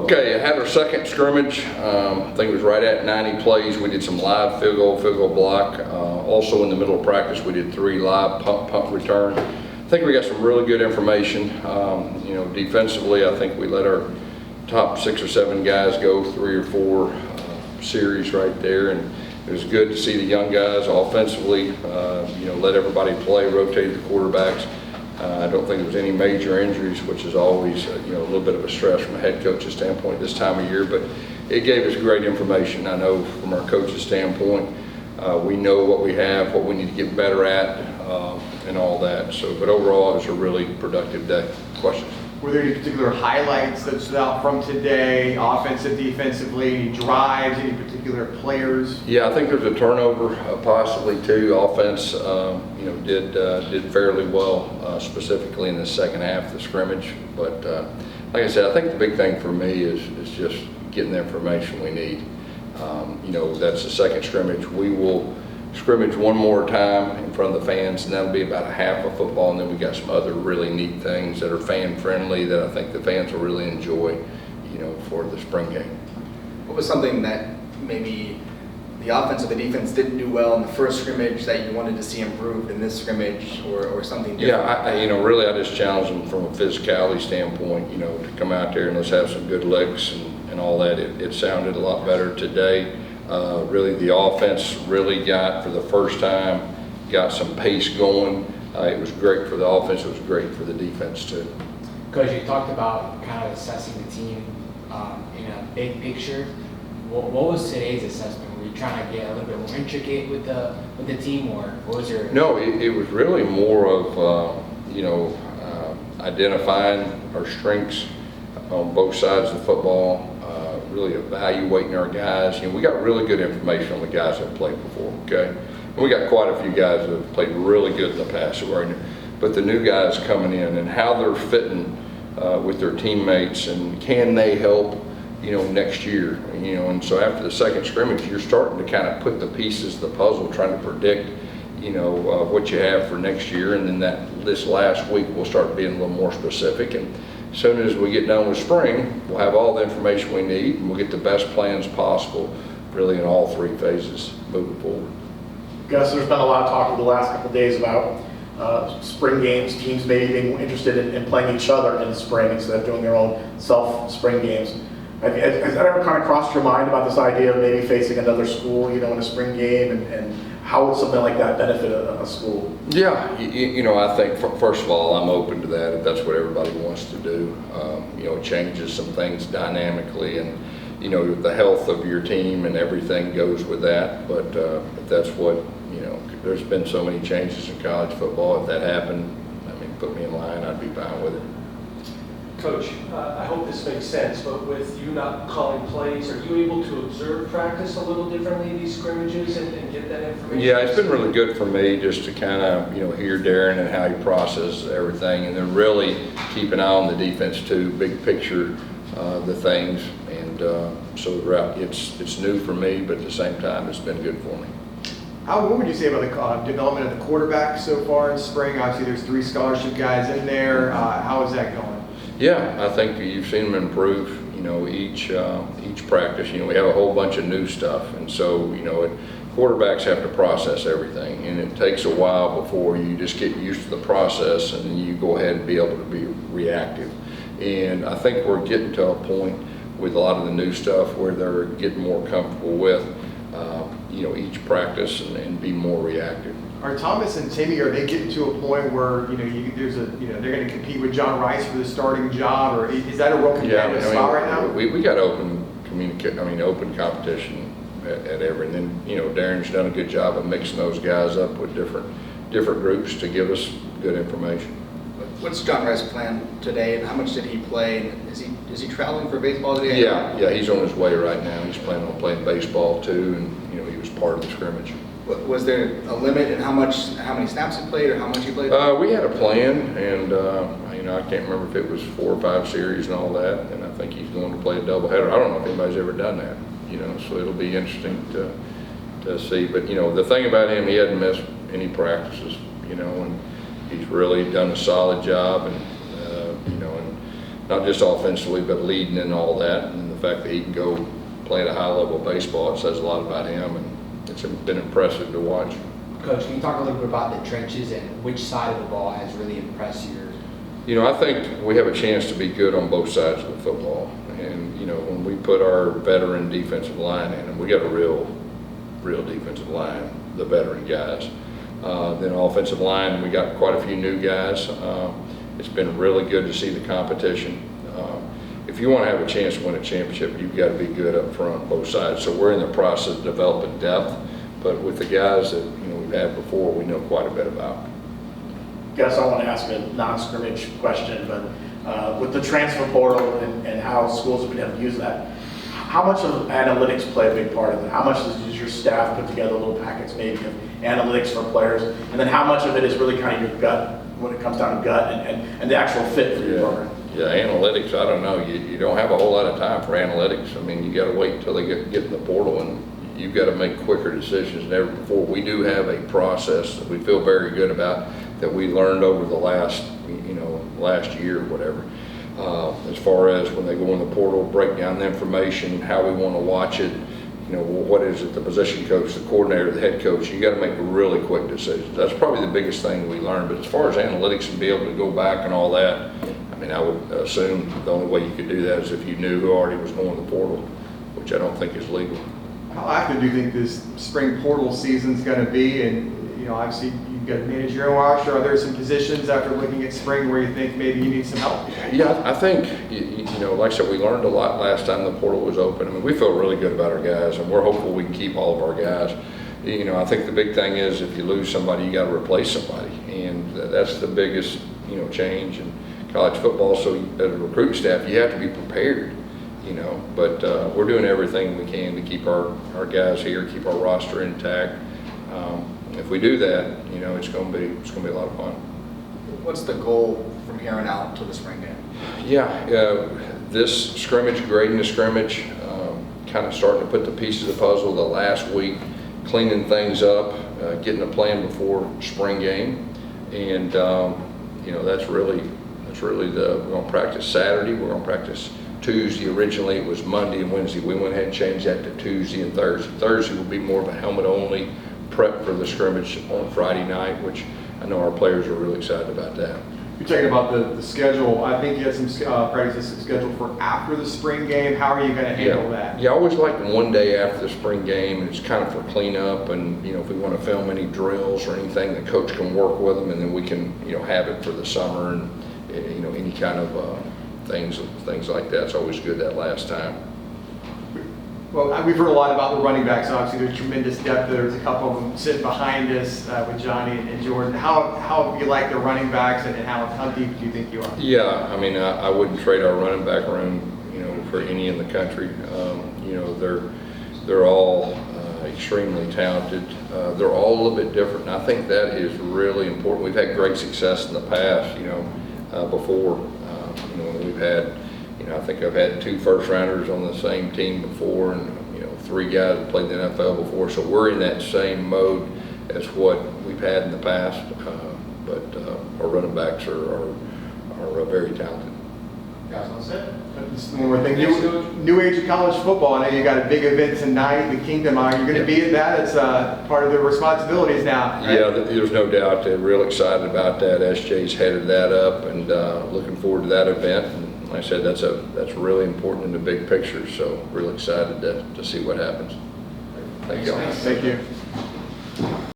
Okay, I had our second scrimmage. I think it was right at 90 plays. We did some live field goal block. Also in the middle of practice, we did 3 live punt return. I think we got some really good information. Defensively, I think we let our top 6 or 7 guys go 3 or 4 series right there, and it was good to see the young guys offensively. Let everybody play, rotate the quarterbacks. I don't think there was any major injuries, which is always a little bit of a stress from a head coach's standpoint this time of year, but it gave us great information. I know from our coach's standpoint, we know what we have, what we need to get better at, and all that. So, but overall, it was a really productive day. Questions? Were there any particular highlights that stood out from today, offensive, defensively, any drives, any particular players? Yeah, I think there's a turnover possibly too. Offense, did fairly well, specifically in the second half of the scrimmage. But like I said, I think the big thing for me is just getting the information we need. That's the second scrimmage. We will scrimmage one more time in front of the fans, and that'll be about a half of football, and then we got some other really neat things that are fan friendly that I think the fans will really enjoy, for the spring game. What was something that maybe the offense or the defense didn't do well in the first scrimmage that you wanted to see improved in this scrimmage, or something different? Yeah, really I just challenged them from a physicality standpoint, to come out there and let's have some good licks and all that. It sounded a lot better today. Really the offense really got, for the first time, got some pace going. It was great for the offense, it was great for the defense too. Coach, you talked about kind of assessing the team in a big picture. What was today's assessment? Were you trying to get a little bit more intricate with the team, or what was your? No, it was really more of identifying our strengths on both sides of the football. Really evaluating our guys. We got really good information on the guys that played before, okay? And we got quite a few guys that have played really good in the past. But the new guys coming in and how they're fitting with their teammates, and can they help, next year, and so after the second scrimmage, you're starting to kind of put the pieces of the puzzle, trying to predict, what you have for next year, and then this last week we'll start being a little more specific. And as soon as we get done with spring, we'll have all the information we need, and we'll get the best plans possible, really in all 3 phases moving forward. Gus, there's been a lot of talk over the last couple of days about spring games, teams maybe being interested in playing each other in the spring instead of doing their own self-spring games. Has that ever kind of crossed your mind about this idea of maybe facing another school, in a spring game, and how would something like that benefit a school? Yeah, I think first of all, I'm open to that if that's what everybody wants to do. It changes some things dynamically, and the health of your team and everything goes with that. But if that's what there's been so many changes in college football. If that happened, put me in line, I'd be fine with it. Coach, I hope this makes sense, but with you not calling plays, are you able to observe practice a little differently, these scrimmages, and get that information? Yeah, it's been really good for me just to kind of, hear Darren and how he processes everything, and then really keep an eye on the defense too, big picture, the things. And so it's new for me, but at the same time, it's been good for me. What would you say about the development of the quarterback so far in spring? Obviously, there's 3 scholarship guys in there. How is that going? Yeah, I think you've seen them improve, each practice. We have a whole bunch of new stuff, and so, quarterbacks have to process everything, and it takes a while before you just get used to the process, and then you go ahead and be able to be reactive. And I think we're getting to a point with a lot of the new stuff where they're getting more comfortable with, each practice and be more reactive. Are Thomas and Timmy, are they getting to a point where they're going to compete with John Rice for the starting job, or is that a real competitive spot right now? We got open competition at every, and then Darren's done a good job of mixing those guys up with different groups to give us good information. What's John Rice's plan today, and how much did he play? Is he traveling for baseball today? Yeah, he's on his way right now. He's planning on playing baseball too, and he was part of the scrimmage. Was there a limit in how many snaps he played, or how much he played? We had a plan, and I can't remember if it was 4 or 5 series and all that. And I think he's going to play a doubleheader. I don't know if anybody's ever done that, so it'll be interesting to see. But the thing about him, he hadn't missed any practices, and he's really done a solid job. And and not just offensively, but leading and all that. And the fact that he can go play at a high level of baseball, it says a lot about him, and it's been impressive to watch. Coach, can you talk a little bit about the trenches and which side of the ball has really impressed you? You know, I think we have a chance to be good on both sides of the football. And, you know, when we put our veteran defensive line in, and we got a real defensive line, the veteran guys. Then offensive line, we got quite a few new guys. It's been really good to see the competition. If you want to have a chance to win a championship, you've got to be good up front, both sides. So we're in the process of developing depth, but with the guys that we've had before, we know quite a bit about. Guess I want to ask a non-scrimmage question, but with the transfer portal and how schools have been able to use that, how much of analytics play a big part of it? How much does your staff put together little packets maybe of analytics for players? And then how much of it is really kind of your gut, when it comes down to gut and the actual fit for your program? Yeah, analytics, I don't know. You don't have a whole lot of time for analytics. I mean, you got to wait until they get in the portal, and you've got to make quicker decisions than ever before. We do have a process that we feel very good about that we learned over the last year or whatever. As far as when they go in the portal, break down the information, how we want to watch it, what is it, the position coach, the coordinator, the head coach, you got to make really quick decisions. That's probably the biggest thing we learned. But as far as analytics and be able to go back and all that, I mean, I would assume the only way you could do that is if you knew who already was going to the portal, which I don't think is legal. How active do you think this spring portal season's going to be? And obviously you've got a managerial roster. Are there some positions after looking at spring where you think maybe you need some help? Yeah, I think like I said, we learned a lot last time the portal was open. I mean, we feel really good about our guys, and we're hopeful we can keep all of our guys. I think the big thing is if you lose somebody, you got to replace somebody, and that's the biggest change in college football. So as a recruiting staff, you have to be prepared. But we're doing everything we can to keep our guys here, keep our roster intact. If we do that, it's going to be a lot of fun. What's the goal from here on out until the spring game? Yeah, this scrimmage, grading the scrimmage, kind of starting to put the pieces of the puzzle the last week, cleaning things up, getting a plan before spring game, and that's really we're going to practice Saturday. We're going to practice Tuesday. Originally it was Monday and Wednesday. We went ahead and changed that to Tuesday and Thursday. Thursday will be more of a helmet only prep for the scrimmage on Friday night, which I know our players are really excited about that. You're talking about the schedule. I think you had some practices scheduled for after the spring game. How are you going to handle that? Yeah, I always like one day after the spring game, and it's kind of for cleanup, and if we want to film any drills or anything, the coach can work with them, and then we can have it for the summer, and any kind of things like that. It's always good that last time. Well, we've heard a lot about the running backs. Obviously, there's tremendous depth. There's a couple of them sitting behind us with Johnny and Jordan. How do you like the running backs, and how deep do you think you are? Yeah, I mean, I wouldn't trade our running back room, for any in the country. They're all extremely talented. They're all a little bit different, and I think that is really important. We've had great success in the past, before. We've had. I think I've had 2 first-rounders on the same team before, and 3 guys that played the NFL before. So we're in that same mode as what we've had in the past. But our running backs are very talented. Guys, all set? One more thing. New age of college football. I know you got a big event tonight, the Kingdom. Are you going to be at that? It's part of the responsibilities now. Right? Yeah, there's no doubt. They're real excited about that. SJ's headed that up, and looking forward to that event. And like I said, that's really important in the big picture. So real excited to see what happens. Thank you. Thank you.